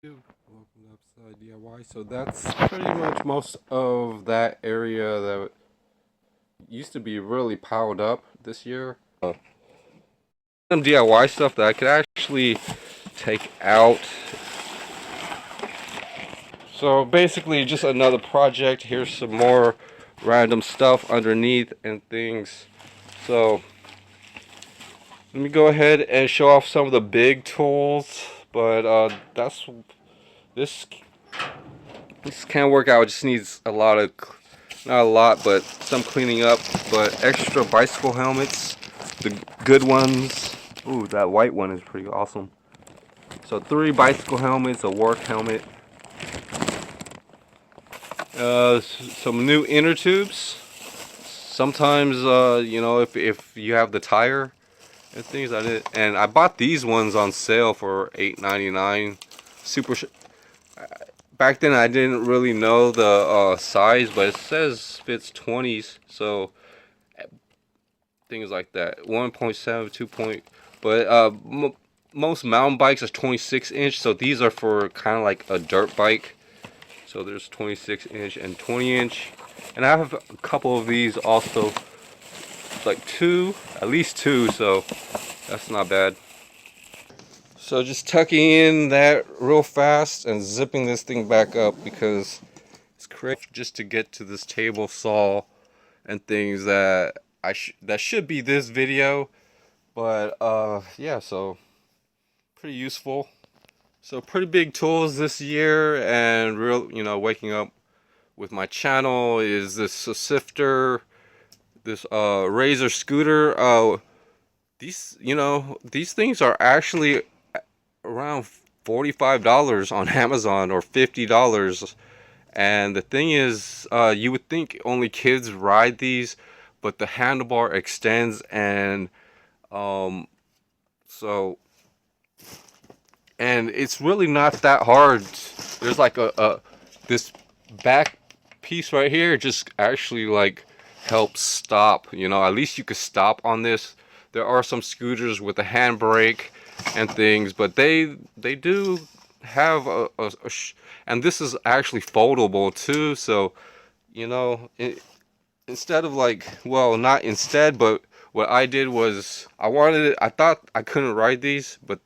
Welcome to Upside DIY. So that's pretty much most of that area that used to be really piled up this year. Some DIY stuff that I could actually take out. So basically just another project. Here's some more random stuff underneath and things. So let me go ahead and show off some of the big tools. But this this can work out. It just needs a lot of, not a lot, but some cleaning up. But extra bicycle helmets, the good ones. Ooh, that white one is pretty awesome. So 3 bicycle helmets, a work helmet, some new inner tubes. Sometimes, if you have the tire and things, I bought these ones on sale for $8.99. Super. Back then I didn't really know the size, but it says fits 20s, so things like that. 1.7, 2 point, but most mountain bikes are 26 inch, so these are for kind of like a dirt bike. So there's 26 inch and 20 inch, and I have a couple of these also, like at least two, so that's not bad. So just tucking in that real fast and zipping this thing back up because it's crazy just to get to this table saw and things that that should be this video, but yeah, so pretty useful. So pretty big tools this year, and waking up with my channel is this sifter, this razor scooter. These things are actually around $45 on Amazon or $50. And the thing is, you would think only kids ride these, but the handlebar extends, and so and it's really not that hard. There's like this back piece right here just actually like helps stop. At least you could stop on this. There are some scooters with a handbrake and things, but they do have and this is actually foldable too. So instead of like, well, not instead, but what I did was I thought I couldn't ride these, but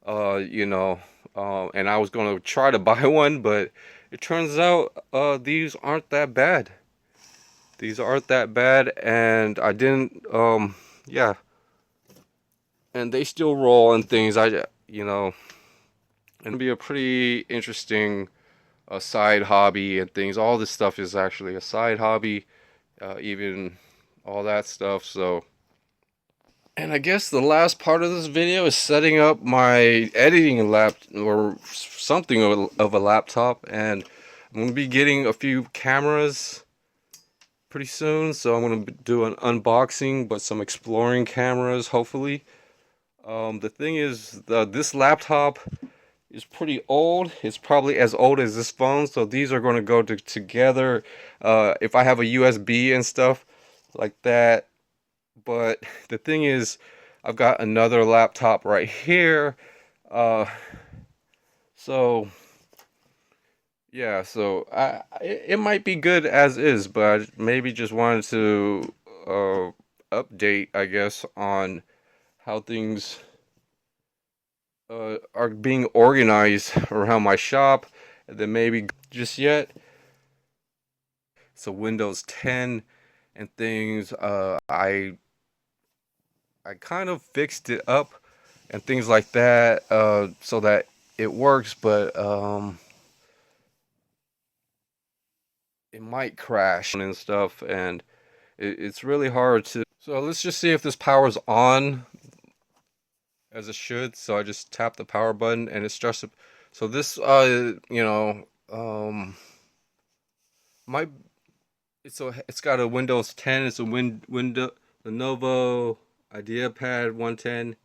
and I was gonna try to buy one, but it turns out these aren't that bad. These aren't that bad, and I didn't yeah, and they still roll and things. It'll be a pretty interesting side hobby and things. All this stuff is actually a side hobby, even all that stuff. So, and I guess the last part of this video is setting up my editing lap or something of a laptop, and I'm gonna be getting a few cameras pretty soon. So I'm gonna do an unboxing, but some exploring cameras, hopefully. The thing is, this laptop is pretty old. It's probably as old as this phone, so these are going to go together if I have a USB and stuff like that. But the thing is, I've got another laptop right here. Uh, so yeah, so it might be good as is, but I maybe just wanted to update, I guess, on how things are being organized around my shop. And then maybe just yet. So Windows 10 and things. I kind of fixed it up and things like that, so that it works, but it might crash and stuff, and it's really hard to. So let's just see if this power's on as it should. So I just tap the power button and it starts to. So this, my it's got a Windows 10. It's a window Lenovo IdeaPad 110.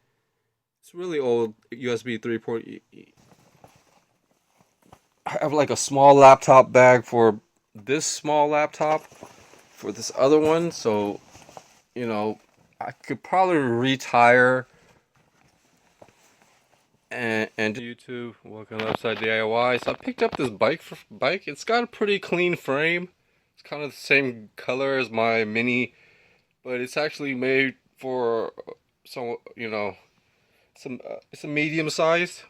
It's really old USB 3 port. I have like a small laptop bag for this small laptop for this other one, so I could probably retire and YouTube, welcome to Upside DIY. So I picked up this bike. It's got a pretty clean frame. It's kind of the same color as my Mini, but it's actually made for some, it's a medium size.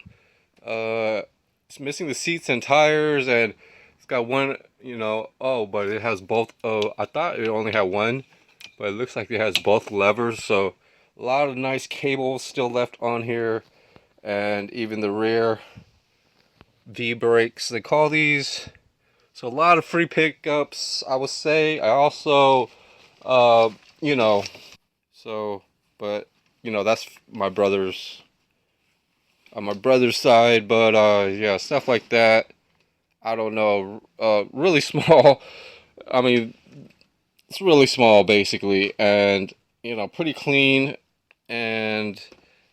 It's missing the seats and tires, and it's got one, but it has both. Oh, I thought it only had one, but it looks like it has both levers. So a lot of nice cables still left on here, and even the rear V brakes, they call these. So a lot of free pickups, I would say. I also, uh, you know, so, but that's my brother's on my brother's side. But yeah, stuff like that. I don't know. Really small. I mean, it's really small basically, and pretty clean, and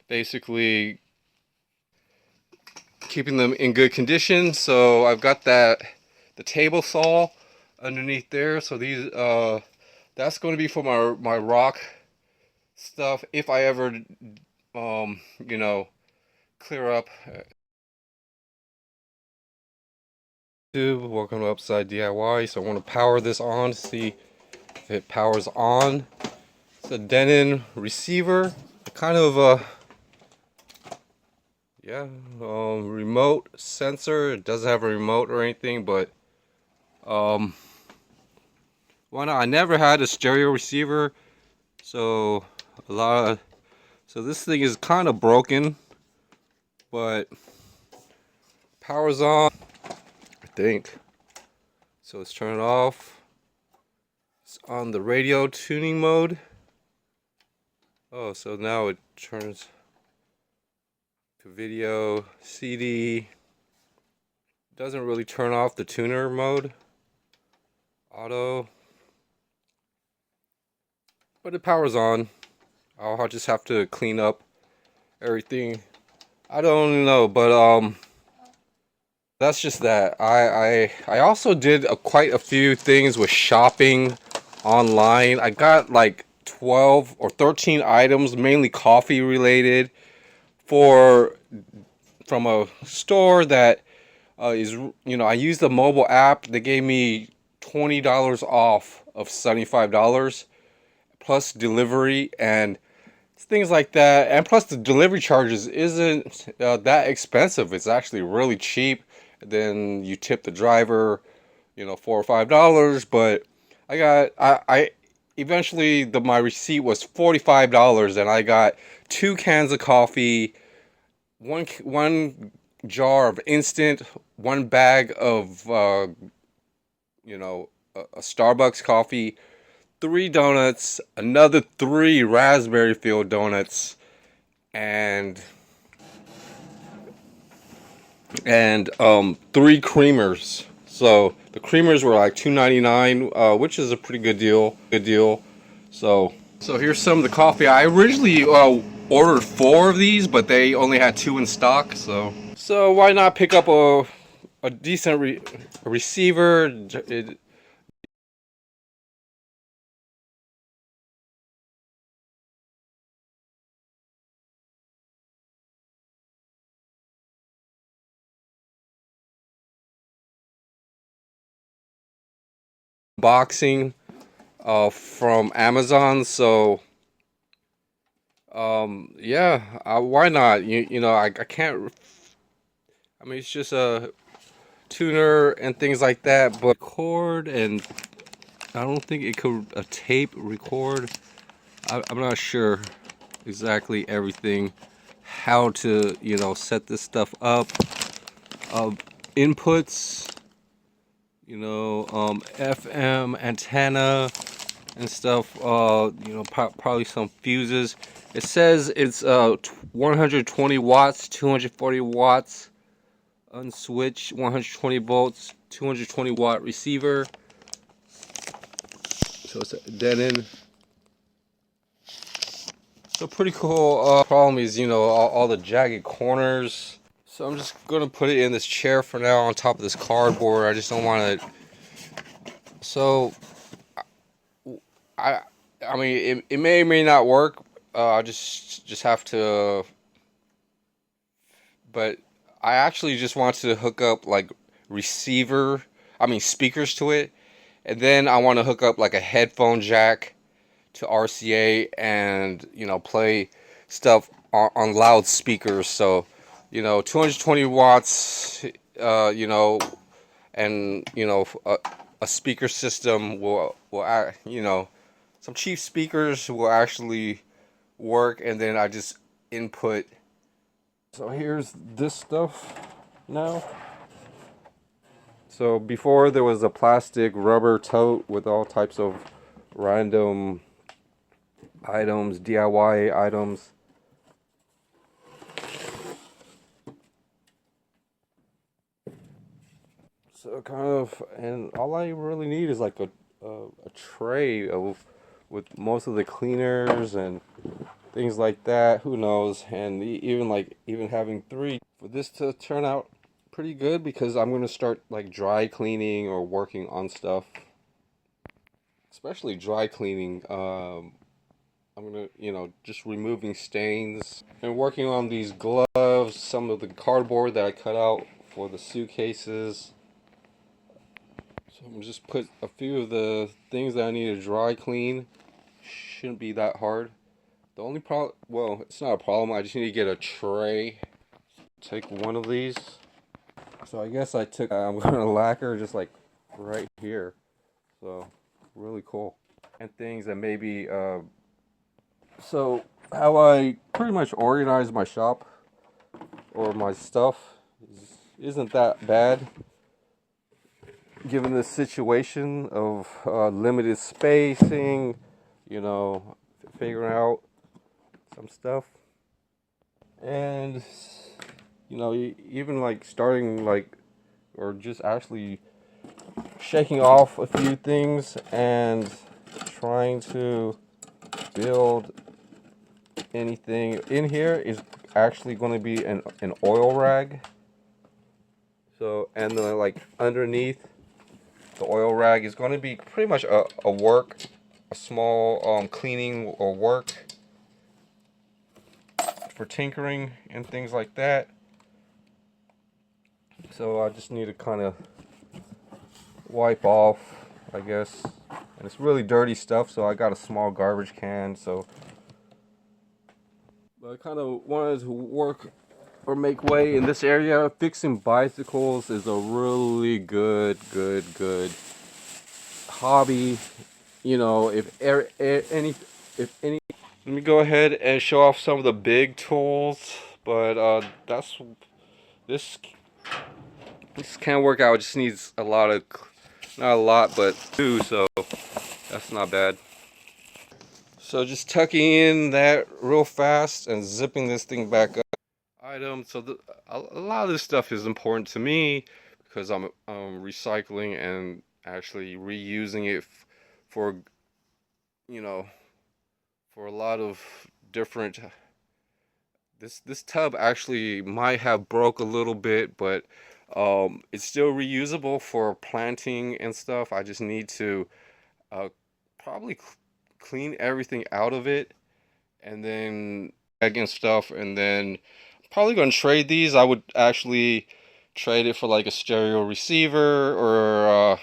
basically keeping them in good condition. So I've got the table saw underneath there. So these that's going to be for my rock stuff if I ever um you know clear up. Welcome to Upside DIY. So I want to power this on to see if it powers on. It's a Denon receiver, kind of yeah, remote sensor. It doesn't have a remote or anything, but why not? I never had a stereo receiver, so so this thing is kind of broken, but power's on, I think. So let's turn it off. It's on the radio tuning mode. Oh, so now it turns to video, CD. Doesn't really turn off the tuner mode. Auto. But it powers on. I'll just have to clean up everything. I don't know, but that's just that. I also did quite a few things with shopping online. I got like 12 or 13 items, mainly coffee related, from a store that is, I used the mobile app. They gave me $20 off of $75 plus delivery and things like that. And plus the delivery charges isn't that expensive. It's actually really cheap. Then you tip the driver, $4 or $5. But I eventually my receipt was $45, and I got 2 cans of coffee, one jar of instant, one bag of a Starbucks coffee, 3 donuts, another 3 raspberry-filled donuts, and 3 creamers. So the creamers were like $2.99, which is a pretty good deal. So here's some of the coffee. I originally ordered 4 of these, but they only had 2 in stock. So why not pick up a decent receiver? Boxing from Amazon. So yeah, why not? I can't. I mean, it's just a tuner and things like that, but record, and I don't think it could a tape record. I'm not sure exactly everything, how to set this stuff up. Inputs, FM antenna and stuff. Probably some fuses. It says it's 120 watts, 240 watts. Unswitch, 120 volts, 220 watt receiver. So it's a Denon. So pretty cool. Problem is, all the jagged corners. So I'm just gonna put it in this chair for now on top of this cardboard. I just don't want to. So I I mean it may or may not work. I just have to but I actually just want to hook up like speakers to it, and then I want to hook up like a headphone jack to RCA, and play stuff on loudspeakers. So 220 watts, and a speaker system will some cheap speakers will actually work, and then I just input. So here's this stuff now. So before there was a plastic rubber tote with all types of random items, DIY items. So and all I really need is like a tray with most of the cleaners and things like that. Who knows? And even having three for this to turn out pretty good, because I'm gonna start like dry cleaning or working on stuff, especially dry cleaning. I'm gonna, just removing stains and working on these gloves, some of the cardboard that I cut out for the suitcases. So I'm gonna just put a few of the things that I need to dry clean. Shouldn't be that hard. The only problem, well, it's not a problem. I just need to get a tray. Take one of these. So I guess I'm gonna lacquer just like right here. So really cool. And things that maybe, so how I pretty much organize my shop or my stuff isn't that bad, given the situation of limited spacing, figuring out some stuff. And even like starting like, or just actually shaking off a few things and trying to build anything in here is actually going to be an oil rag. So, and then like underneath the oil rag is going to be pretty much a small cleaning or work for tinkering and things like that. So I just need to kind of wipe off, I guess. And it's really dirty stuff, so I got a small garbage can. But I kind of wanted to work or make way in this area. Fixing bicycles is a really good hobby. If any, let me go ahead and show off some of the big tools. But this this can work out. It just needs a lot of, not a lot, but two. So that's not bad. So just tucking in that real fast and zipping this thing back up. So a lot of this stuff is important to me because I'm recycling and actually reusing it for you know for a lot of different. This tub actually might have broke a little bit, but it's still reusable for planting and stuff. I just need to probably clean everything out of it, and then and stuff, and then probably gonna trade these. I would actually trade it for like a stereo receiver or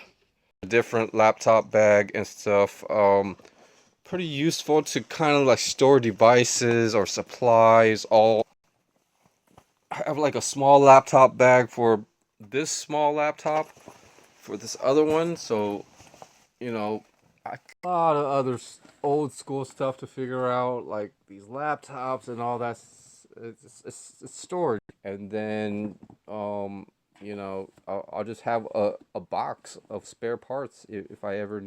a different laptop bag and stuff. Pretty useful to kind of like store devices or supplies. All I have like a small laptop bag for this small laptop for this other one, so a lot of other old school stuff to figure out, like these laptops and all that. It's stored, and then I'll just have a box of spare parts if I ever